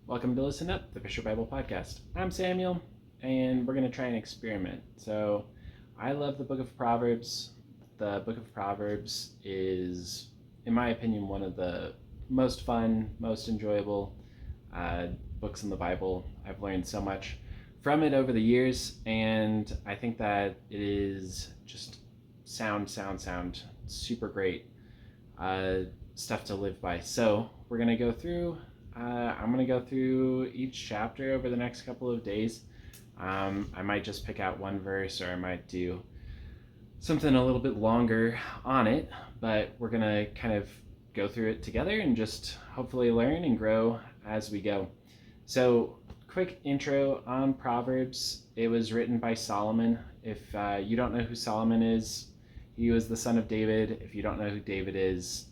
Welcome to Listen Up, the Fisher Bible Podcast. I'm Samuel, and we're going to try an experiment. So, I love the book of Proverbs. The book of Proverbs is, in my opinion, one of the most fun, most enjoyable books in the Bible. I've learned so much from it over the years, and I think that it is just sound, super great stuff to live by. So, we're going to go through. I'm going to go through each chapter over the next couple of days. I might just pick out one verse, or I might do something a little bit longer on it, but we're going to kind of go through it together and just hopefully learn and grow as we go. So, quick intro on Proverbs. It was written by Solomon. If you don't know who Solomon is, he was the son of David. If you don't know who David is,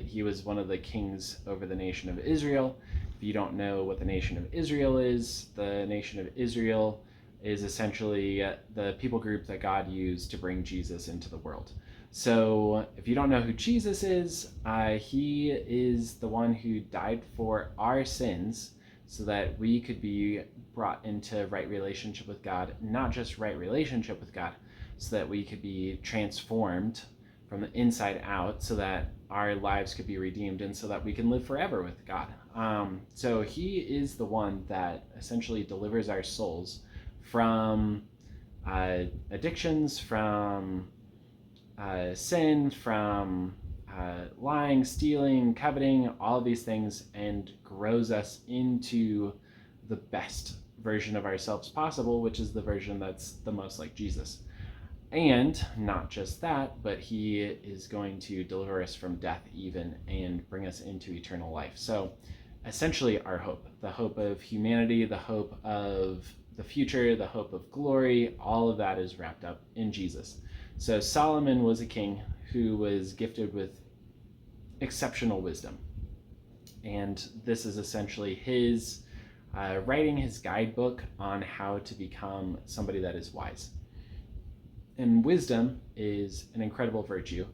he was one of the kings over the nation of Israel. If you don't know what the nation of Israel is, the nation of Israel is essentially the people group that God used to bring Jesus into the world. So if you don't know who Jesus is, he is the one who died for our sins so that we could be brought into right relationship with God, not just right relationship with God, so that we could be transformed from the inside out, so that our lives could be redeemed, and so that we can live forever with God. So he is the one that essentially delivers our souls from addictions, from sin, from lying, stealing, coveting, all of these things, and grows us into the best version of ourselves possible, which is the version that's the most like Jesus. And not just that, but he is going to deliver us from death even and bring us into eternal life. So essentially our hope, the hope of humanity, the hope of the future, the hope of glory, all of that is wrapped up in Jesus. So Solomon was a king who was gifted with exceptional wisdom. And this is essentially his writing his guidebook on how to become somebody that is wise. And wisdom is an incredible virtue.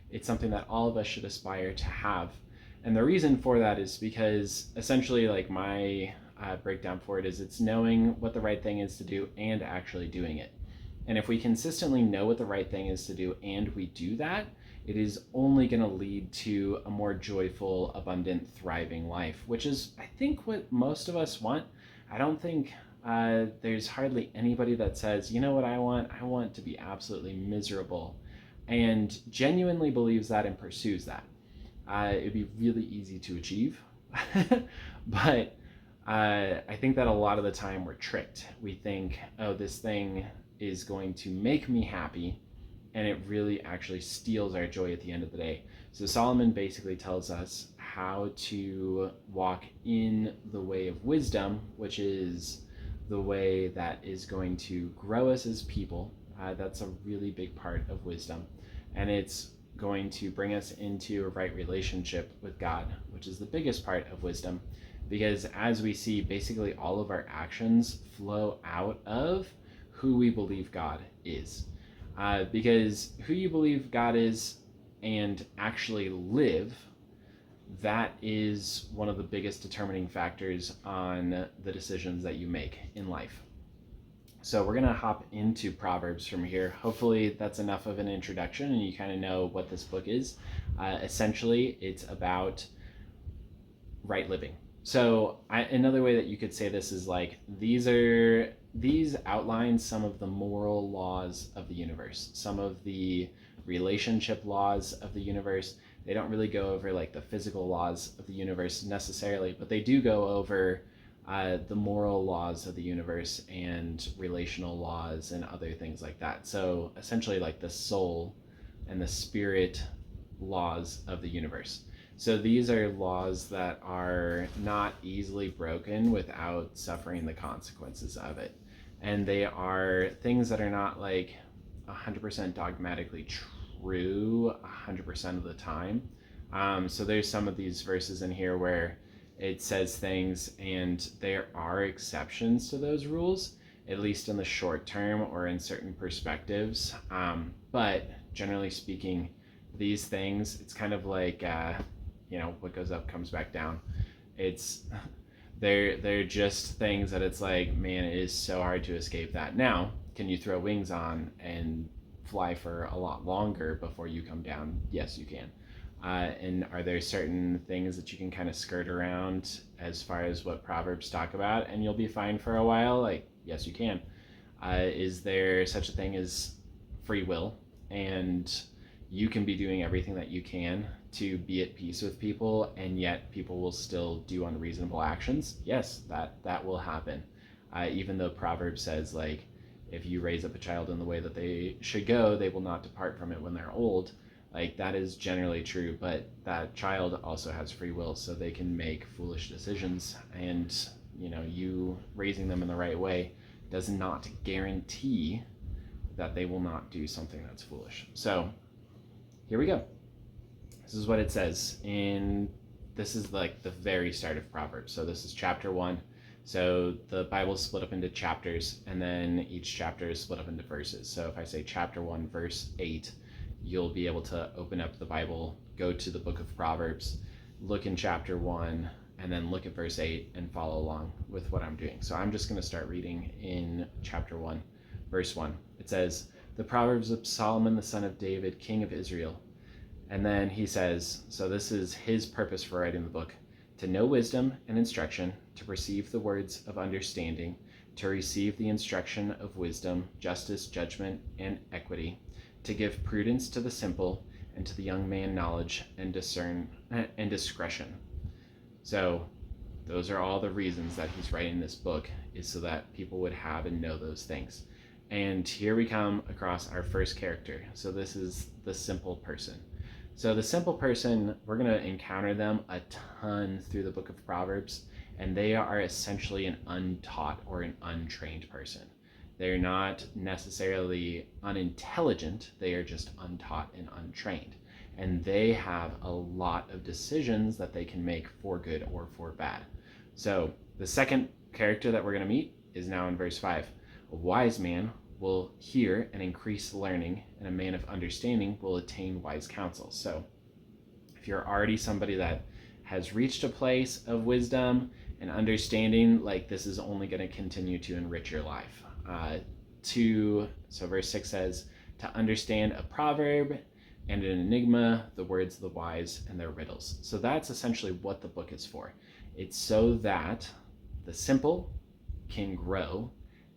It's something that all of us should aspire to have. And the reason for that is because essentially, like, my breakdown for it is it's knowing what the right thing is to do and actually doing it. And if we consistently know what the right thing is to do and we do that, it is only going to lead to a more joyful, abundant, thriving life, which is, I think, what most of us want. I don't think there's hardly anybody that says, you know what I want? I want to be absolutely miserable, and genuinely believes that and pursues that. It'd be really easy to achieve, but I think that a lot of the time we're tricked. We think, oh, this thing is going to make me happy, and it really actually steals our joy at the end of the day. So Solomon basically tells us how to walk in the way of wisdom, which is the way that is going to grow us as people. That's a really big part of wisdom. And it's going to bring us into a right relationship with God, which is the biggest part of wisdom. Because as we see, basically all of our actions flow out of who we believe God is. Because who you believe God is and actually live, that is one of the biggest determining factors on the decisions that you make in life. So we're going to hop into Proverbs from here. Hopefully that's enough of an introduction and you kind of know what this book is. Essentially, it's about right living. So another way that you could say this is like, these outline some of the moral laws of the universe, some of the relationship laws of the universe. They don't really go over like the physical laws of the universe necessarily, but they do go over the moral laws of the universe and relational laws and other things like that. So essentially like the soul and the spirit laws of the universe. So these are laws that are not easily broken without suffering the consequences of it. And they are things that are not like 100% dogmatically true 100% of the time. So there's some of these verses in here where it says things and there are exceptions to those rules, at least in the short term or in certain perspectives. But generally speaking, these things, it's kind of like, what goes up comes back down. It's They're just things that it's like, man, it is so hard to escape that. Now, can you throw wings on and fly for a lot longer before you come down? Yes, you can. And are there certain things that you can kind of skirt around as far as what Proverbs talk about, and you'll be fine for a while? Like, yes, you can. Is there such a thing as free will? And you can be doing everything that you can to be at peace with people, and yet people will still do unreasonable actions. Yes, that will happen. Even though Proverbs says, like, if you raise up a child in the way that they should go, they will not depart from it when they're old. Like, that is generally true, but that child also has free will, so they can make foolish decisions. And you raising them in the right way does not guarantee that they will not do something that's foolish. So here we go. This is what it says this is like the very start of Proverbs. So this is chapter 1. So the Bible is split up into chapters, and then each chapter is split up into verses. So if I say chapter 1, verse 8, you'll be able to open up the Bible, go to the book of Proverbs, look in chapter 1, and then look at verse 8 and follow along with what I'm doing. So I'm just going to start reading in chapter 1, verse 1. It says, "The Proverbs of Solomon, the son of David, king of Israel." And then he says, so this is his purpose for writing the book: "To know wisdom and instruction, to perceive the words of understanding, to receive the instruction of wisdom, justice, judgment, and equity, to give prudence to the simple, and to the young man knowledge and discretion." So those are all the reasons that he's writing this book, is so that people would have and know those things. And here we come across our first character. So this is the simple person. So the simple person, we're going to encounter them a ton through the book of Proverbs, and they are essentially an untaught or an untrained person. They're not necessarily unintelligent, they are just untaught and untrained. And they have a lot of decisions that they can make for good or for bad. So the second character that we're going to meet is now in verse 5. "A wise man will hear and increase learning, and a man of understanding will attain wise counsel." So if you're already somebody that has reached a place of wisdom and understanding, like, this is only going to continue to enrich your life. So verse 6 says, "To understand a proverb and an enigma, the words of the wise and their riddles." So that's essentially what the book is for. It's so that the simple can grow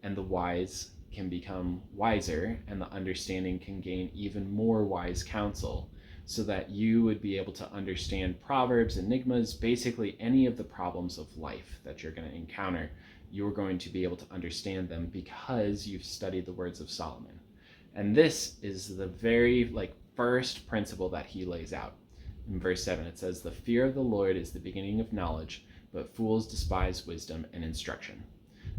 and the wise can become wiser, and the understanding can gain even more wise counsel, so that you would be able to understand proverbs, enigmas, basically any of the problems of life that you're going to encounter. You're going to be able to understand them because you've studied the words of Solomon. And this is the very first principle that he lays out. In verse 7, it says, "The fear of the Lord is the beginning of knowledge, but fools despise wisdom and instruction."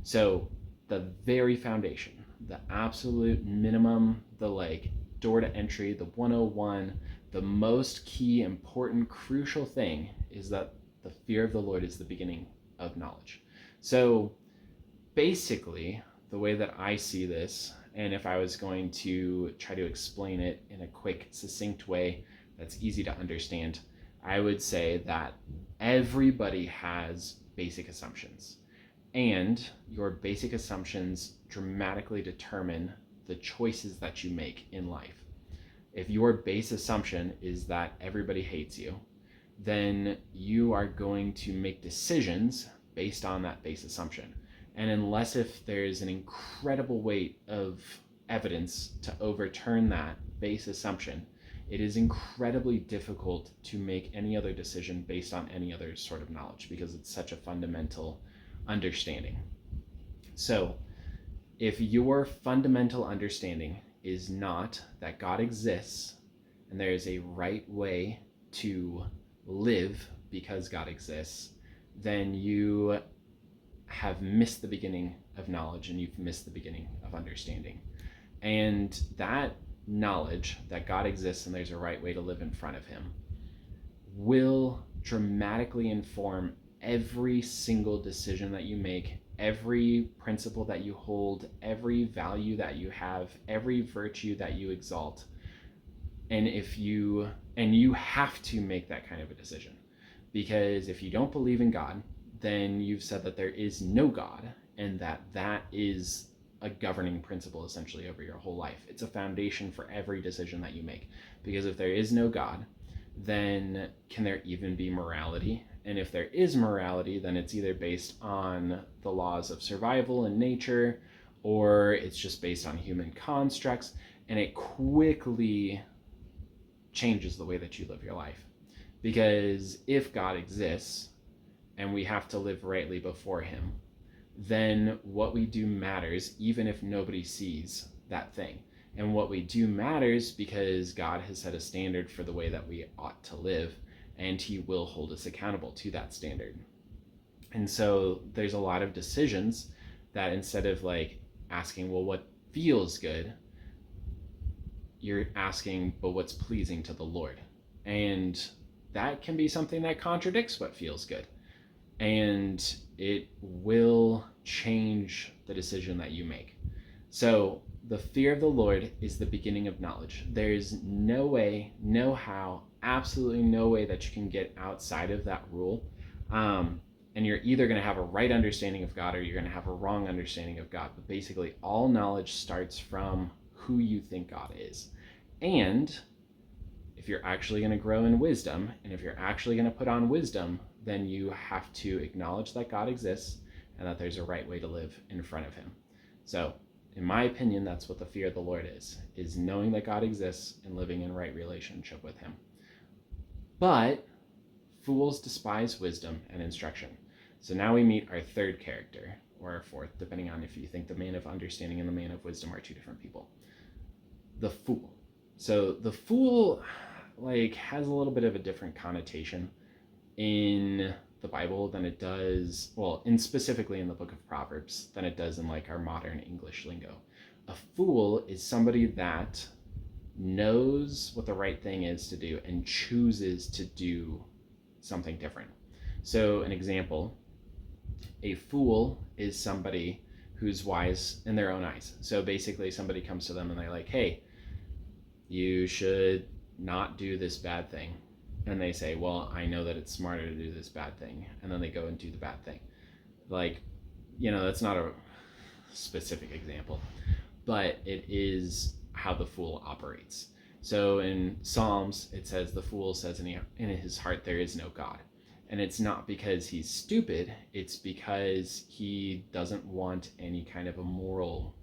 So the very foundation, the absolute minimum, the door to entry, the 101, the most key, important, crucial thing is that the fear of the Lord is the beginning of knowledge. So basically, the way that I see this, and if I was going to try to explain it in a quick, succinct way that's easy to understand, I would say that everybody has basic assumptions. And your basic assumptions dramatically determine the choices that you make in life. If your base assumption is that everybody hates you, then you are going to make decisions based on that base assumption. And unless if there's an incredible weight of evidence to overturn that base assumption, it is incredibly difficult to make any other decision based on any other sort of knowledge, because it's such a fundamental understanding. So if your fundamental understanding is not that God exists and there is a right way to live because God exists, then you have missed the beginning of knowledge, and you've missed the beginning of understanding. And that knowledge that God exists and there's a right way to live in front of him will dramatically inform every single decision that you make, every principle that you hold, every value that you have, every virtue that you exalt. And you have to make that kind of a decision, because if you don't believe in God, then you've said that there is no God, and that is a governing principle essentially over your whole life. It's a foundation for every decision that you make. Because if there is no God, then can there even be morality? And if there is morality, then it's either based on the laws of survival and nature, or it's just based on human constructs, and it quickly changes the way that you live your life. Because if God exists and we have to live rightly before him, then what we do matters, even if nobody sees that thing. And what we do matters because God has set a standard for the way that we ought to live, and he will hold us accountable to that standard. And so there's a lot of decisions that instead of like asking, well, what feels good, you're asking, but what's pleasing to the Lord? And that can be something that contradicts what feels good. And it will change the decision that you make. So the fear of the Lord is the beginning of knowledge. There's no way, no how, absolutely no way that you can get outside of that rule. And you're either going to have a right understanding of God or you're going to have a wrong understanding of God. But basically, all knowledge starts from who you think God is. And if you're actually going to grow in wisdom, and if you're actually going to put on wisdom, then you have to acknowledge that God exists and that there's a right way to live in front of him. So, in my opinion, that's what the fear of the Lord is knowing that God exists and living in right relationship with him. But fools despise wisdom and instruction. So now we meet our third character, or our fourth, depending on if you think the man of understanding and the man of wisdom are two different people. The fool. So the fool has a little bit of a different connotation in the Bible than it does, and specifically in the book of Proverbs, than it does in our modern English lingo. A fool is somebody that knows what the right thing is to do and chooses to do something different. So an example, a fool is somebody who's wise in their own eyes. So basically somebody comes to them and they're like, hey, you should not do this bad thing. And they say, well, I know that it's smarter to do this bad thing. And then they go and do the bad thing. That's not a specific example, but it is how the fool operates. So in Psalms, it says the fool says in his heart there is no God. And it's not because he's stupid, it's because he doesn't want any kind of a moral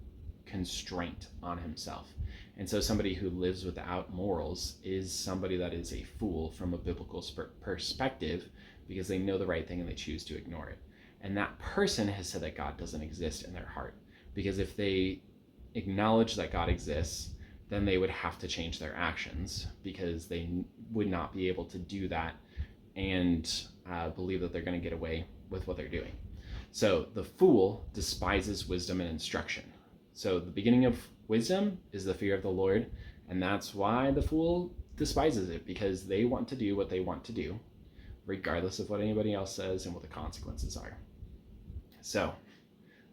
constraint on himself. And so somebody who lives without morals is somebody that is a fool from a biblical perspective, because they know the right thing and they choose to ignore it. And that person has said that God doesn't exist in their heart, because if they acknowledge that God exists, then they would have to change their actions, because they would not be able to do that and believe that they're going to get away with what they're doing. So the fool despises wisdom and instruction. So the beginning of wisdom is the fear of the Lord, and that's why the fool despises it, because they want to do what they want to do, regardless of what anybody else says and what the consequences are. So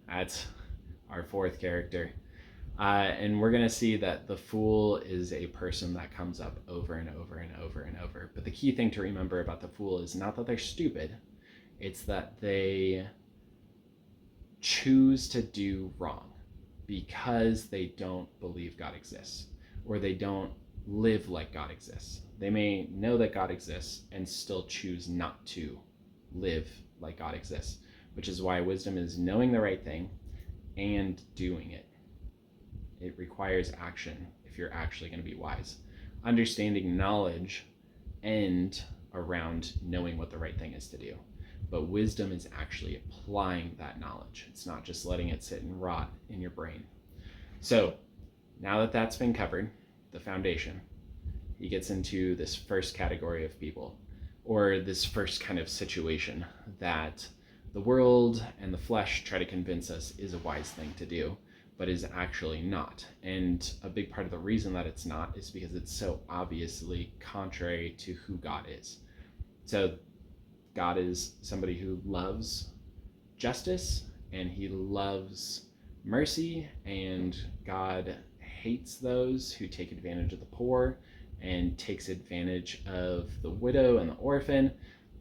that's our fourth character. And we're going to see that the fool is a person that comes up over and over and over and over. But the key thing to remember about the fool is not that they're stupid, it's that they choose to do wrong because they don't believe God exists, or they don't live like God exists. They may know that God exists and still choose not to live like God exists, which is why wisdom is knowing the right thing and doing it. It requires action if you're actually going to be wise. Understanding knowledge and around knowing what the right thing is to do. But wisdom is actually applying that knowledge. It's not just letting it sit and rot in your brain. So now that that's been covered, the foundation, he gets into this first category of people, or this first kind of situation that the world and the flesh try to convince us is a wise thing to do, but is actually not. And a big part of the reason that it's not is because it's so obviously contrary to who God is. So God is somebody who loves justice and he loves mercy, and God hates those who take advantage of the poor and takes advantage of the widow and the orphan.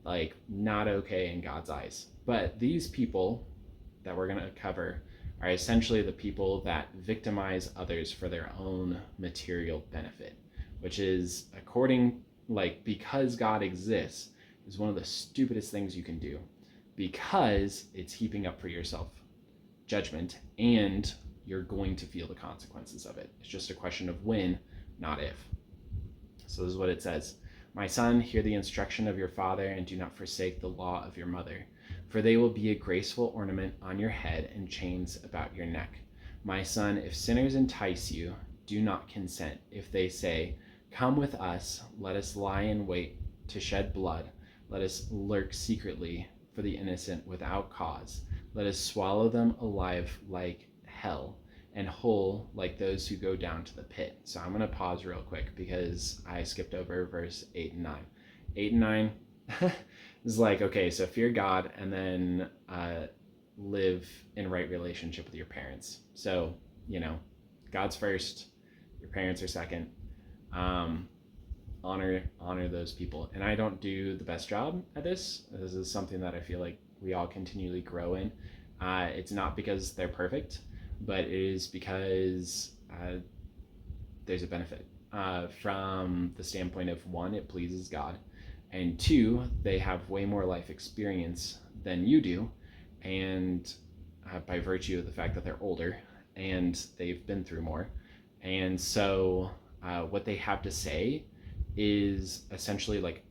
like not okay in God's eyes. But these people that we're going to cover are essentially the people that victimize others for their own material benefit, which is because God exists is one of the stupidest things you can do, because it's heaping up for yourself judgment, and you're going to feel the consequences of it. It's just a question of when, not if. So this is what it says. My son, hear the instruction of your father, and do not forsake the law of your mother, for they will be a graceful ornament on your head and chains about your neck. My son, if sinners entice you, do not consent. If they say, come with us, let us lie in wait to shed blood, let us lurk secretly for the innocent without cause, let us swallow them alive like hell, and whole like those who go down to the pit. So I'm going to pause real quick because I skipped over verse 8 and 9. 8 and 9 is like, okay, so fear God, and then live in right relationship with your parents. So, God's first, your parents are second. Honor those people. And I don't do the best job at this. This is something that I feel like we all continually grow in. It's not because they're perfect, but it is because there's a benefit from the standpoint of, one, it pleases God, and two, they have way more life experience than you do, and by virtue of the fact that they're older and they've been through more. And so what they have to say is essentially like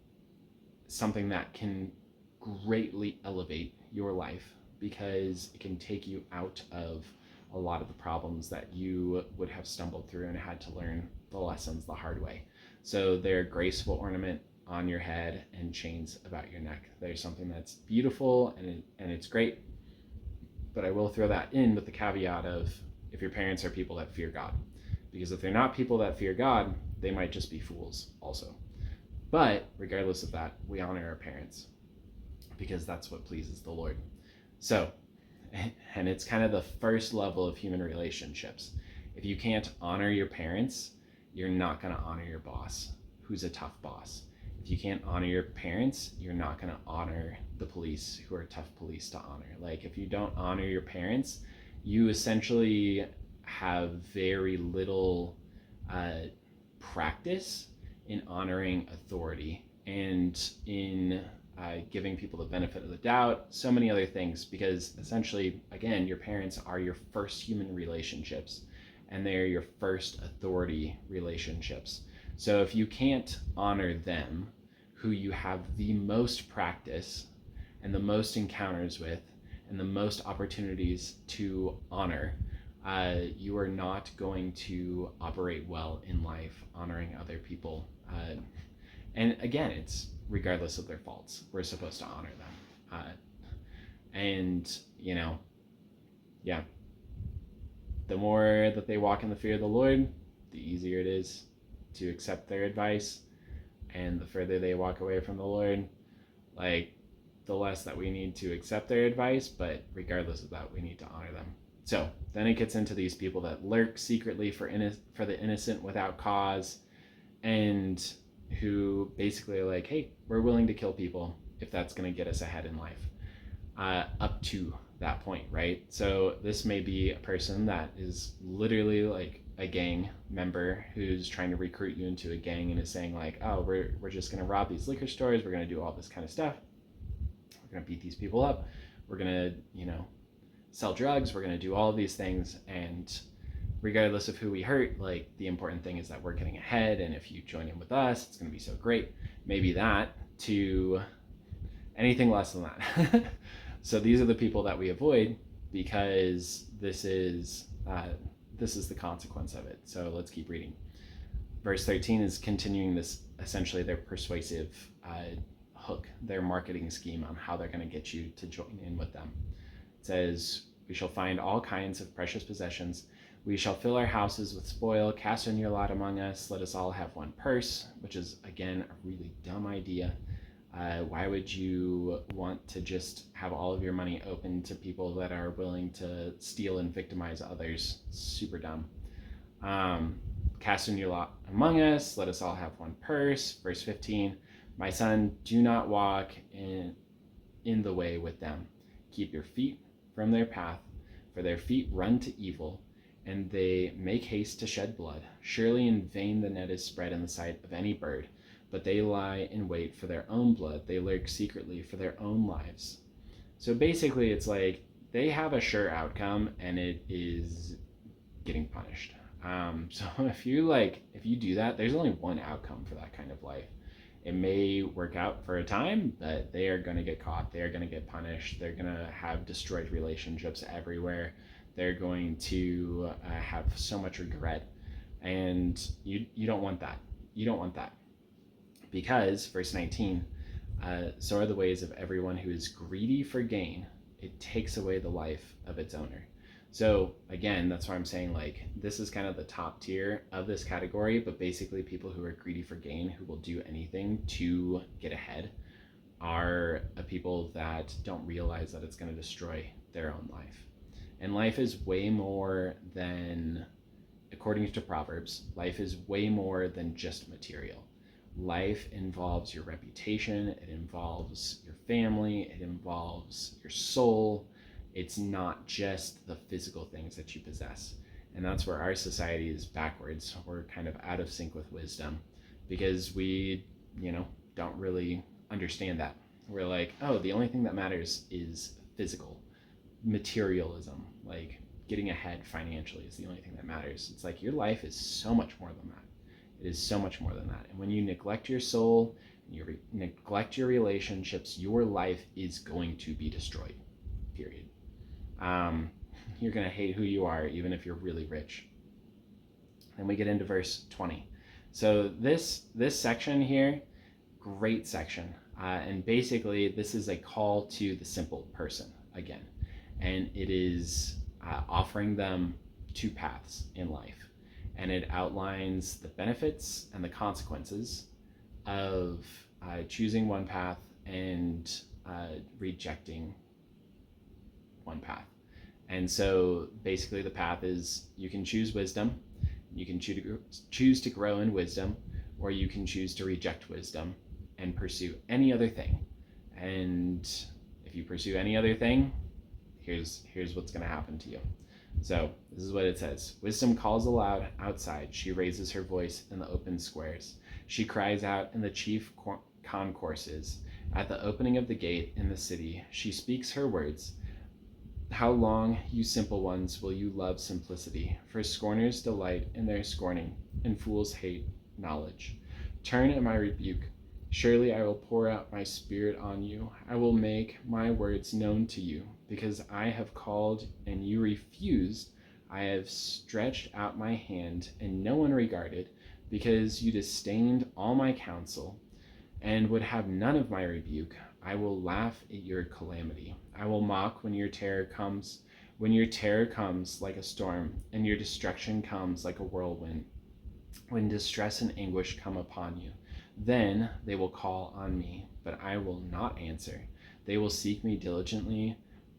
something that can greatly elevate your life, because it can take you out of a lot of the problems that you would have stumbled through and had to learn the lessons the hard way. So they're graceful ornament on your head and chains about your neck. There's something that's beautiful and it's great, but I will throw that in with the caveat of, if your parents are people that fear God, because if they're not people that fear God, they might just be fools also. But regardless of that, we honor our parents because that's what pleases the Lord. So, and it's kind of the first level of human relationships. If you can't honor your parents, you're not going to honor your boss, who's a tough boss. If you can't honor your parents, you're not going to honor the police, who are tough police to honor. Like, if you don't honor your parents, you essentially have very little practice in honoring authority and in giving people the benefit of the doubt, so many other things, because essentially, again, your parents are your first human relationships, and they're your first authority relationships. So if you can't honor them, who you have the most practice and the most encounters with and the most opportunities to honor, you are not going to operate well in life honoring other people. And again, it's regardless of their faults. We're supposed to honor them. Yeah, the more that they walk in the fear of the Lord, the easier it is to accept their advice. And the further they walk away from the Lord, like, the less that we need to accept their advice, but regardless of that, we need to honor them. So then it gets into these people that lurk secretly for the innocent without cause, and who basically are like, hey, we're willing to kill people if that's going to get us ahead in life, up to that point, right? So this may be a person that is literally like a gang member who's trying to recruit you into a gang and is saying like, oh, we're just going to rob these liquor stores, we're going to do all this kind of stuff, we're going to beat these people up, we're going to, sell drugs, we're going to do all of these things, and regardless of who we hurt, like, the important thing is that we're getting ahead, and if you join in with us, it's going to be so great. Maybe that to anything less than that. So these are the people that we avoid, because this is the consequence of it. So let's keep reading. Verse 13 is continuing this, essentially their persuasive hook, their marketing scheme on how they're going to get you to join in with them. It says, we shall find all kinds of precious possessions. We shall fill our houses with spoil. Cast in your lot among us. Let us all have one purse, which is, again, a really dumb idea. Why would you want to just have all of your money open to people that are willing to steal and victimize others? Super dumb. Cast in your lot among us. Let us all have one purse. Verse 15. My son, do not walk in the way with them. Keep your feet from their path, for their feet run to evil, and they make haste to shed blood. Surely in vain the net is spread in the sight of any bird, but they lie in wait for their own blood. They lurk secretly for their own lives. So basically, it's like they have a sure outcome, and it is getting punished. So if you do that, there's only one outcome for that kind of life. It may work out for a time, but they are going to get caught. They are going to get punished. They're going to have destroyed relationships everywhere. They're going to have so much regret, and you don't want that. You don't want that, because verse 19, so are the ways of everyone who is greedy for gain. It takes away the life of its owner. So again, that's why I'm saying, like, this is kind of the top tier of this category, but basically people who are greedy for gain, who will do anything to get ahead, are people that don't realize that it's going to destroy their own life. And life is way more than, according to Proverbs, life is way more than just material. Life involves your reputation, it involves your family, it involves your soul. It's not just the physical things that you possess. And that's where our society is backwards. We're kind of out of sync with wisdom because we, don't really understand that. We're like, oh, the only thing that matters is physical. Materialism, like getting ahead financially, is the only thing that matters. It's like your life is so much more than that. It is so much more than that. And when you neglect your soul, you neglect your relationships, your life is going to be destroyed, period. You're going to hate who you are, even if you're really rich. Then we get into verse 20. So this section here, great section. And basically, this is a call to the simple person again. And it is offering them two paths in life. And it outlines the benefits and the consequences of choosing one path and rejecting one path. And so basically the path is, you can choose wisdom, you can choose to grow in wisdom, or you can choose to reject wisdom and pursue any other thing. And if you pursue any other thing, here's what's going to happen to you. So this is what it says. Wisdom calls aloud outside. She raises her voice in the open squares. She cries out in the chief concourses. At the opening of the gate in the city, she speaks her words. How long, you simple ones, will you love simplicity? For scorners delight in their scorning, and fools hate knowledge. Turn at my rebuke. Surely I will pour out my spirit on you. I will make my words known to you. Because I have called and you refused, I have stretched out my hand and no one regarded, because you disdained all my counsel and would have none of my rebuke. I will laugh at your calamity. I will mock when your terror comes like a storm, and your destruction comes like a whirlwind. When distress and anguish come upon you, then they will call on me, but I will not answer. They will seek me diligently,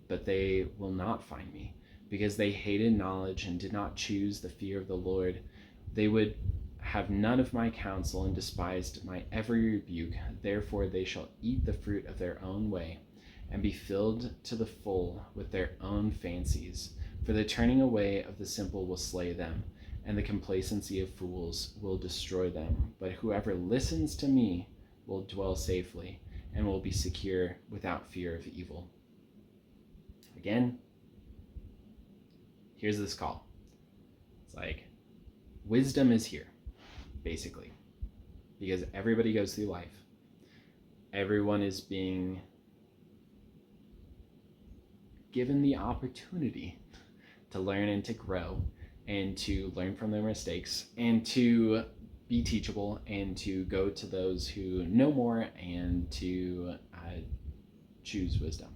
but they will not find me, because they hated knowledge and did not choose the fear of the Lord. They would have none of my counsel and despised my every rebuke. Therefore they shall eat the fruit of their own way and be filled to the full with their own fancies. For the turning away of the simple will slay them, and the complacency of fools will destroy them. But whoever listens to me will dwell safely and will be secure without fear of evil. Again, here's this call. It's like, wisdom is here, basically, because everybody goes through life. Everyone is being given the opportunity to learn and to grow and to learn from their mistakes and to be teachable and to go to those who know more and to choose wisdom.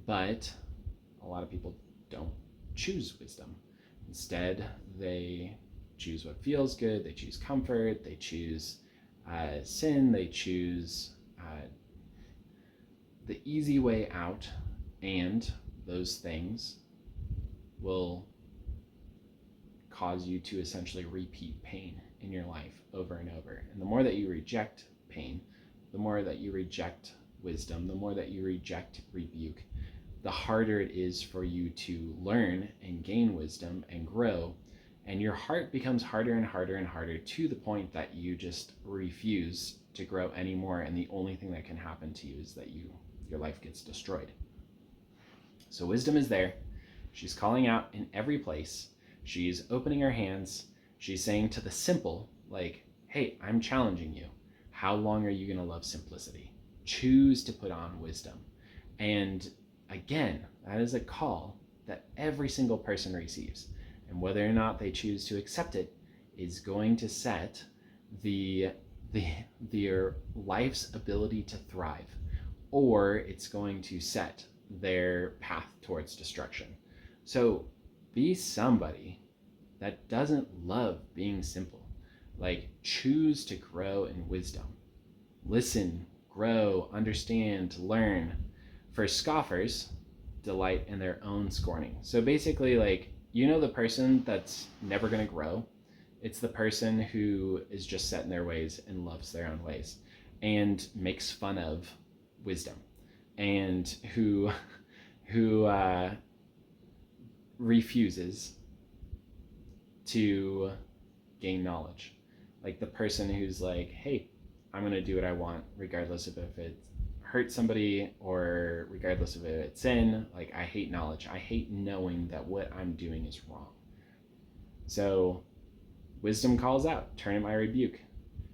But a lot of people don't choose wisdom. Instead, they choose what feels good, they choose comfort, they choose sin, they choose the easy way out, and those things will cause you to essentially repeat pain in your life over and over. And the more that you reject pain, the more that you reject wisdom, the more that you reject rebuke, the harder it is for you to learn and gain wisdom and grow. And your heart becomes harder and harder and harder, to the point that you just refuse to grow anymore. And the only thing that can happen to you is that your life gets destroyed. So wisdom is there. She's calling out in every place. She's opening her hands. She's saying to the simple, like, hey, I'm challenging you. How long are you going to love simplicity? Choose to put on wisdom. And again, that is a call that every single person receives. And whether or not they choose to accept it is going to set their life's ability to thrive, or it's going to set their path towards destruction. So be somebody that doesn't love being simple. Like, choose to grow in wisdom. Listen, grow, understand, learn. For scoffers, delight in their own scorning. So basically, like, the person that's never going to grow, it's the person who is just set in their ways and loves their own ways and makes fun of wisdom, and who refuses to gain knowledge. Like the person who's like, hey, I'm going to do what I want, regardless of if it hurts somebody or regardless of if it's sin. Like, I hate knowledge. I hate knowing that what I'm doing is wrong. So wisdom calls out, turn at my rebuke.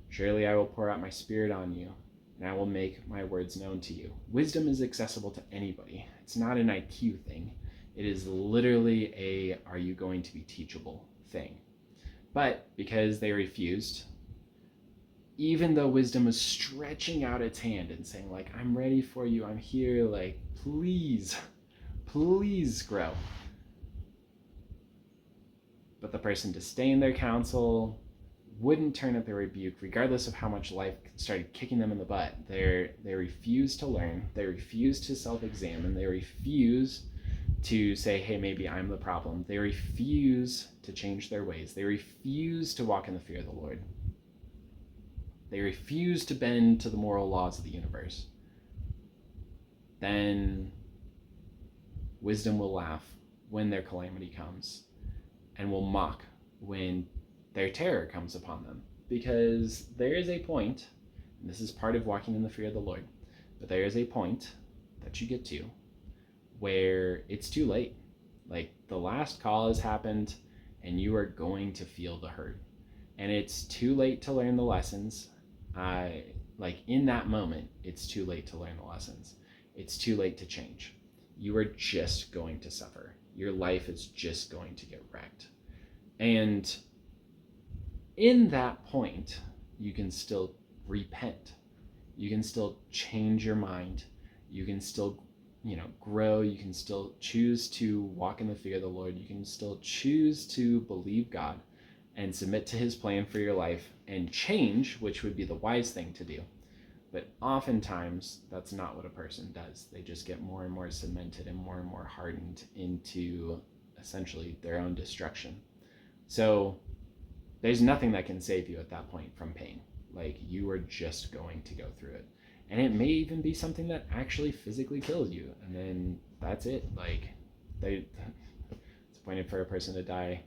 Surely I will pour out my spirit on you, and I will make my words known to you. Wisdom is accessible to anybody. It's not an IQ thing. It is literally a, are you going to be teachable thing? But because they refused, even though wisdom was stretching out its hand and saying, like, I'm ready for you, I'm here, like, please grow. But the person disdained their counsel, wouldn't turn at their rebuke, regardless of how much life started kicking them in the butt. They refused to learn, they refused to self-examine, they refuse to say, hey, maybe I'm the problem. They refuse to change their ways. They refuse to walk in the fear of the Lord. They refuse to bend to the moral laws of the universe. Then wisdom will laugh when their calamity comes, and will mock when their terror comes upon them. Because there is a point, and this is part of walking in the fear of the Lord, but there is a point that you get to where it's too late. Like, the last call has happened, and you are going to feel the hurt. And it's too late to learn the lessons. Like, in that moment, it's too late to learn the lessons. It's too late to change. You are just going to suffer. Your life is just going to get wrecked. And in that point, you can still repent. You can still change your mind. You can still, grow. You can still choose to walk in the fear of the Lord. You can still choose to believe God and submit to his plan for your life and change, which would be the wise thing to do. But oftentimes, that's not what a person does. They just get more and more cemented and more hardened into essentially their own destruction. So there's nothing that can save you at that point from pain. Like, you are just going to go through it. And it may even be something that actually physically kills you. And then that's it. Like, it's appointed for a person to die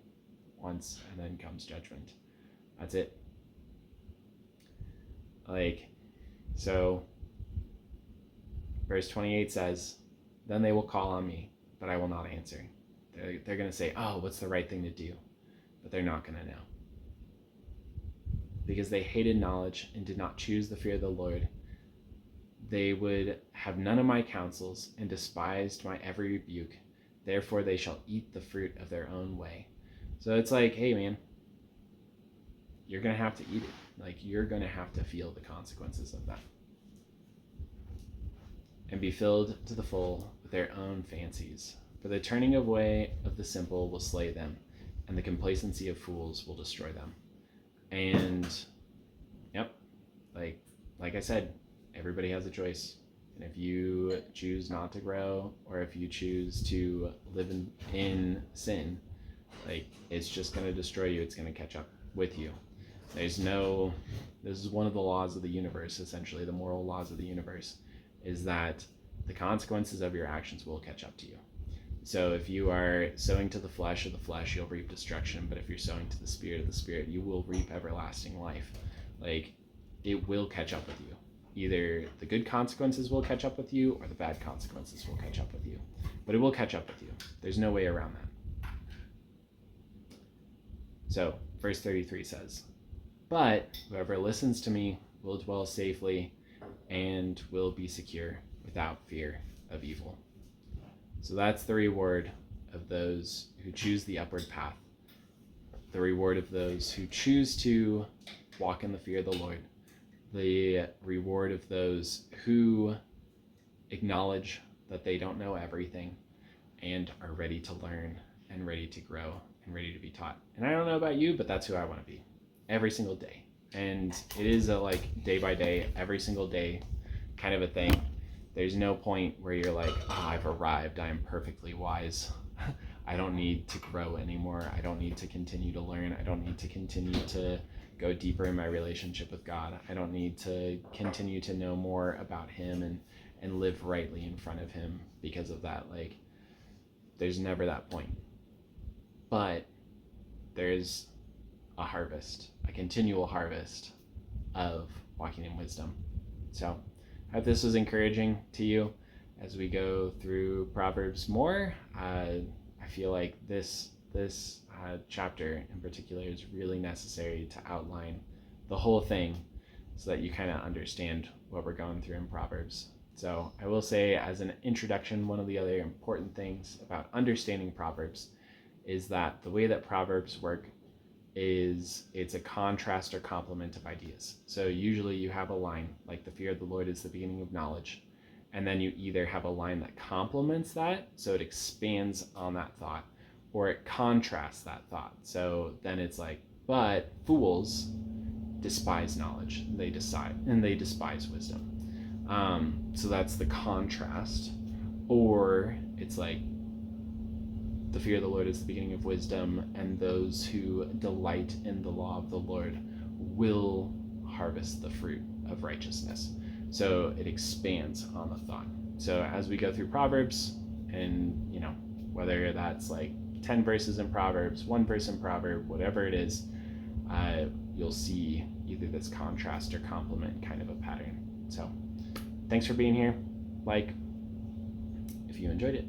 once, and then comes judgment. That's it. Like, so verse 28 says, then they will call on me, but I will not answer. They're going to say, oh, what's the right thing to do? But they're not going to know. Because they hated knowledge and did not choose the fear of the Lord. They would have none of my counsels and despised my every rebuke. Therefore they shall eat the fruit of their own way. So it's like, hey man, you're going to have to eat it. Like, you're going to have to feel the consequences of that. And be filled to the full with their own fancies. For the turning away of the simple will slay them, and the complacency of fools will destroy them. And, yep, like I said, everybody has a choice. And if you choose not to grow, or if you choose to live in sin, like, it's just going to destroy you. It's going to catch up with you. There's no, this is one of the laws of the universe, essentially, the moral laws of the universe, is that the consequences of your actions will catch up to you. So if you are sowing to the flesh of the flesh, you'll reap destruction. But if you're sowing to the spirit of the spirit, you will reap everlasting life. Like, it will catch up with you. Either the good consequences will catch up with you or the bad consequences will catch up with you. But it will catch up with you. There's no way around that. So, verse 33 says, "But whoever listens to me will dwell safely and will be secure without fear of evil." So that's the reward of those who choose the upward path. The reward of those who choose to walk in the fear of the Lord. The reward of those who acknowledge that they don't know everything and are ready to learn and ready to grow and ready to be taught. And I don't know about you, but that's who I want to be every single day. And it is a day by day, every single day kind of a thing. There's no point where you're like, oh, I've arrived, I am perfectly wise. I don't need to grow anymore. I don't need to continue to learn. I don't need to continue to go deeper in my relationship with God. I don't need to continue to know more about him and live rightly in front of him because of that. There's never that point. But there's a harvest, a continual harvest of walking in wisdom. So I hope this was encouraging to you as we go through Proverbs more. I feel like this chapter in particular is really necessary to outline the whole thing so that you kind of understand what we're going through in Proverbs. So I will say, as an introduction, one of the other important things about understanding Proverbs is that the way that Proverbs work is it's a contrast or complement of ideas. So usually you have a line like the fear of the Lord is the beginning of knowledge, and then you either have a line that complements that, so it expands on that thought, or it contrasts that thought. So then it's but fools despise knowledge, they despise wisdom. So that's the contrast. Or it's the fear of the Lord is the beginning of wisdom, and those who delight in the law of the Lord will harvest the fruit of righteousness. So it expands on the thought. So as we go through Proverbs, and whether that's 10 verses in Proverbs, 1 verse in Proverb, whatever it is, you'll see either this contrast or complement kind of a pattern. So thanks for being here. If you enjoyed it.